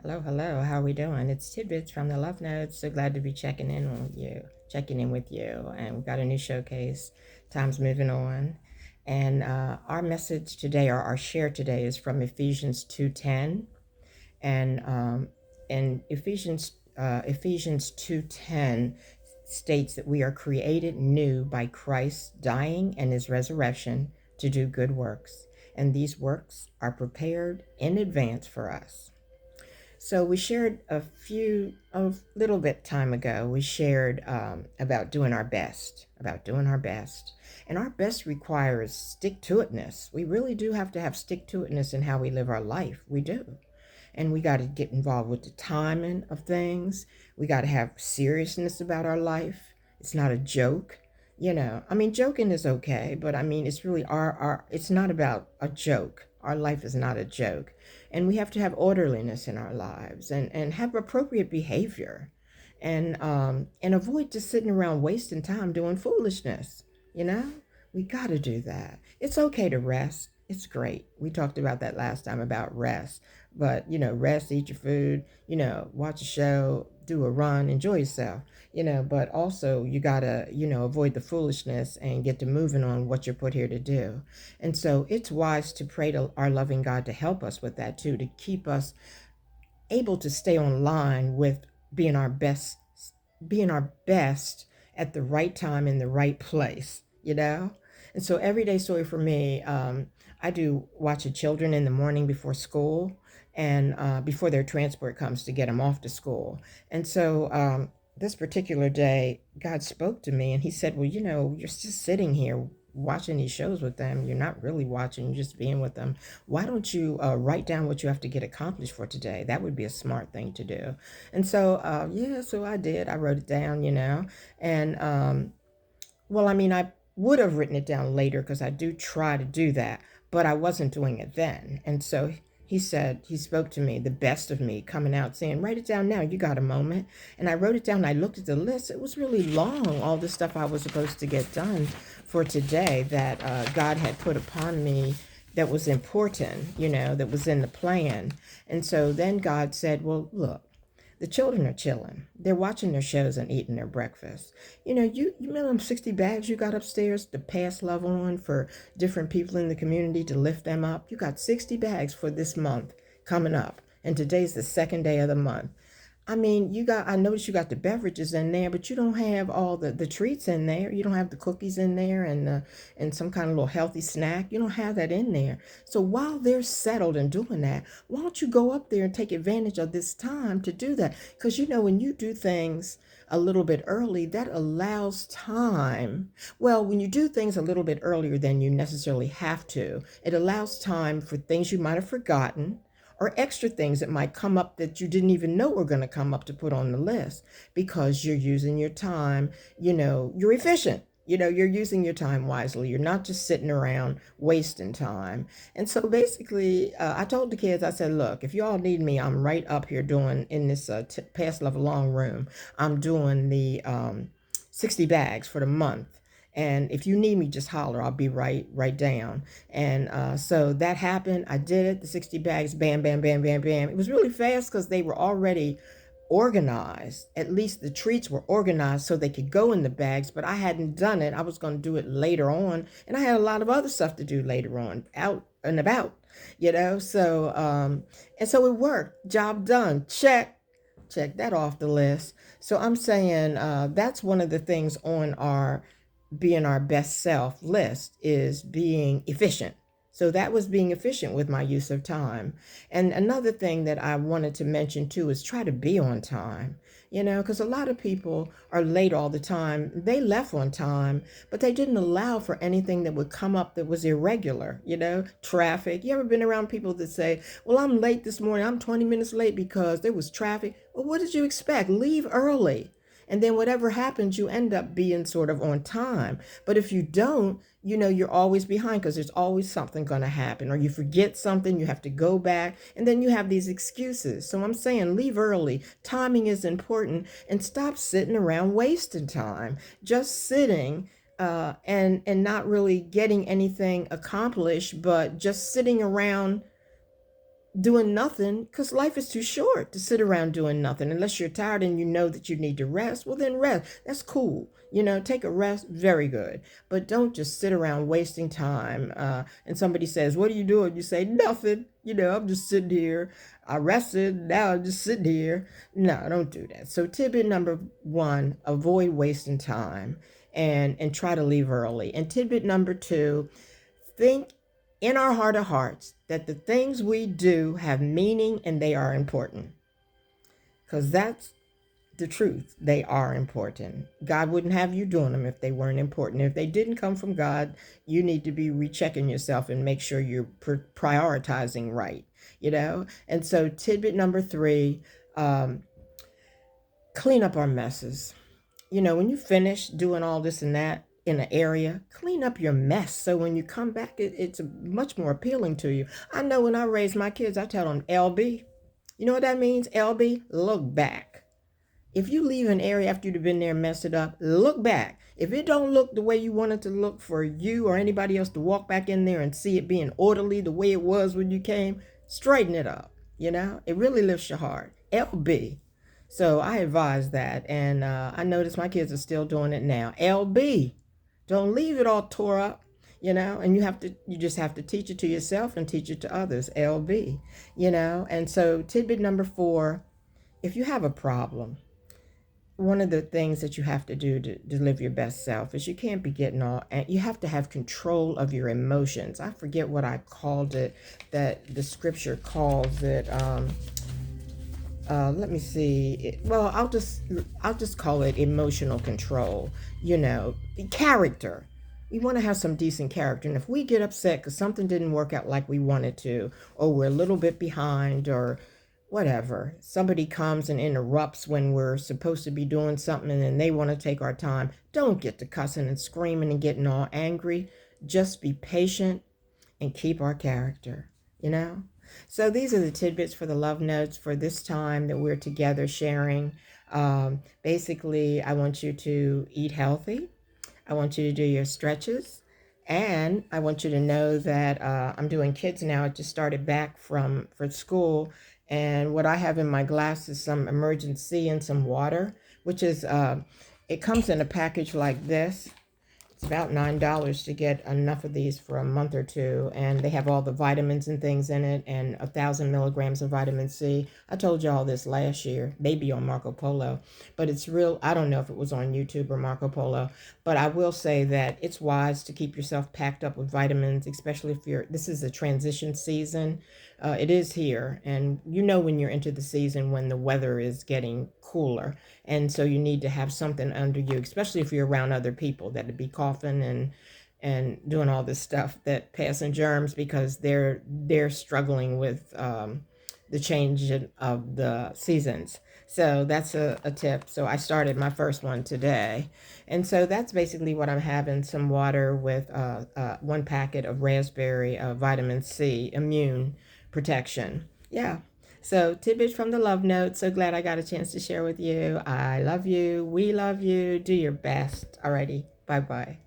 Hello, hello. How are we doing? It's Tidbits from the Love Notes. So glad to be checking in with you. And we've got a new showcase. Time's moving on. And our message today, or our share today, is from Ephesians 2:10. And Ephesians 2:10 states that we are created new by Christ's dying and his resurrection to do good works. And these works are prepared in advance for us. So we shared a little bit time ago. We shared about doing our best, and our best requires stick to itness. We really do have to have stick to itness in how we live our life. We do, and we got to get involved with the timing of things. We got to have seriousness about our life. It's not a joke. I mean, joking is okay, but I mean, it's really our it's not about a joke. Our life is not a joke. And we have to have orderliness in our lives and have appropriate behavior and avoid just sitting around wasting time doing foolishness. You know, we got to do that. It's okay to rest. It's great. We talked about that last time about rest. But, rest, eat your food, watch a show, do a run, enjoy yourself, but also you got to, avoid the foolishness and get to moving on what you're put here to do. And so it's wise to pray to our loving God to help us with that too, to keep us able to stay on line with being our best, being our best at the right time in the right place. And so everyday story for me, I do watch the children in the morning before school and before their transport comes to get them off to school. And so this particular day, God spoke to me and he said, well, you're just sitting here watching these shows with them. You're not really watching, you're just being with them. Why don't you write down what you have to get accomplished for today? That would be a smart thing to do. And so, yeah, so I did. I wrote it down, and well, I mean, I would have written it down later because I do try to do that, but I wasn't doing it then. And so he spoke to me, the best of me, coming out saying, write it down now. You got a moment. And I wrote it down. I looked at the list. It was really long, all the stuff I was supposed to get done for today that God had put upon me that was important, that was in the plan. And so then God said, well, look, the children are chilling. They're watching their shows and eating their breakfast. You remember them 60 bags you got upstairs to pass love on for different people in the community to lift them up? You got 60 bags for this month coming up. And today's the second day of the month. I mean, I noticed you got the beverages in there, but you don't have all the treats in there. You don't have the cookies in there and some kind of little healthy snack. You don't have that in there. So while they're settled and doing that, why don't you go up there and take advantage of this time to do that? Because when you do things a little bit early, that allows time. Well, when you do things a little bit earlier than you necessarily have to, it allows time for things you might have forgotten or extra things that might come up that you didn't even know were going to come up to put on the list because you're using your time, you're efficient. You're using your time wisely. You're not just sitting around wasting time. And so basically, I told the kids, I said, look, if you all need me, I'm right up here doing in this past level long room. I'm doing the 60 bags for the month. And if you need me, just holler. I'll be right down. And so that happened. I did it. The 60 bags, bam, bam, bam, bam, bam. It was really fast because they were already organized. At least the treats were organized so they could go in the bags, but I hadn't done it. I was going to do it later on. And I had a lot of other stuff to do later on, out and about, and so it worked. Job done. Check that off the list. So I'm saying that's one of the things on our being our best self list is being efficient. So that was being efficient with my use of time. And another thing that I wanted to mention too is try to be on time, because a lot of people are late all the time. They left on time, but they didn't allow for anything that would come up that was irregular, traffic. You ever been around people that say, well, I'm late this morning. I'm 20 minutes late because there was traffic. Well, what did you expect? Leave early. And then whatever happens, you end up being sort of on time. But if you don't, you're always behind because there's always something going to happen. Or you forget something, you have to go back, and then you have these excuses. So I'm saying leave early. Timing is important. And stop sitting around wasting time. Just sitting and not really getting anything accomplished, but just sitting around doing nothing, because life is too short to sit around doing nothing. Unless you're tired and you know that you need to rest, well, then rest. That's cool. Take a rest, very good. But don't just sit around wasting time. And somebody says, "What are you doing?" You say, "Nothing. I'm just sitting here. I rested. Now I'm just sitting here." No, don't do that. So, tidbit number one, avoid wasting time and try to leave early. And tidbit number two, think in our heart of hearts that the things we do have meaning and they are important. Because that's the truth. They are important. God wouldn't have you doing them if they weren't important. If they didn't come from God, you need to be rechecking yourself and make sure you're prioritizing right, And so, tidbit number three, clean up our messes. When you finish doing all this and that in an area, clean up your mess. So when you come back, it's much more appealing to you. I know when I raise my kids, I tell them, LB. You know what that means? LB, look back. If you leave an area after you've been there and messed it up, look back. If it don't look the way you want it to look for you or anybody else to walk back in there and see it being orderly the way it was when you came, straighten it up. It really lifts your heart. LB. So I advise that. And I notice my kids are still doing it now. LB. Don't leave it all tore up. And you just have to teach it to yourself and teach it to others. LB. And so tidbit number four, if you have a problem, one of the things that you have to do to live your best self is you can't be getting all, and you have to have control of your emotions. I forget what I called it, that the scripture calls it. Let me see. Well, I'll just call it emotional control. Character. We want to have some decent character, and if we get upset because something didn't work out like we wanted to, or we're a little bit behind, or whatever, somebody comes and interrupts when we're supposed to be doing something and then they want to take our time, don't get to cussing and screaming and getting all angry. Just be patient and keep our character, So these are the tidbits for the love notes for this time that we're together sharing. Basically, I want you to eat healthy. I want you to do your stretches. And I want you to know that I'm doing kids now. I just started back for school. And what I have in my glass is some emergency and some water, which is, it comes in a package like this. It's about $9 to get enough of these for a month or two. And they have all the vitamins and things in it and 1,000 milligrams of vitamin C. I told you all this last year, maybe on Marco Polo, but it's real. I don't know if it was on YouTube or Marco Polo, but I will say that it's wise to keep yourself packed up with vitamins, especially if this is a transition season. It is here. And when you're into the season when the weather is getting cooler. And so you need to have something under you, especially if you're around other people that would be coughing and doing all this stuff that passing germs because they're struggling with the change of the seasons. So that's a tip. So I started my first one today. And so that's basically what I'm having, some water with one packet of raspberry vitamin C, immune protection. Yeah. So tidbits from the love note. So glad I got a chance to share with you. I love you. We love you. Do your best. Alrighty. Bye-bye.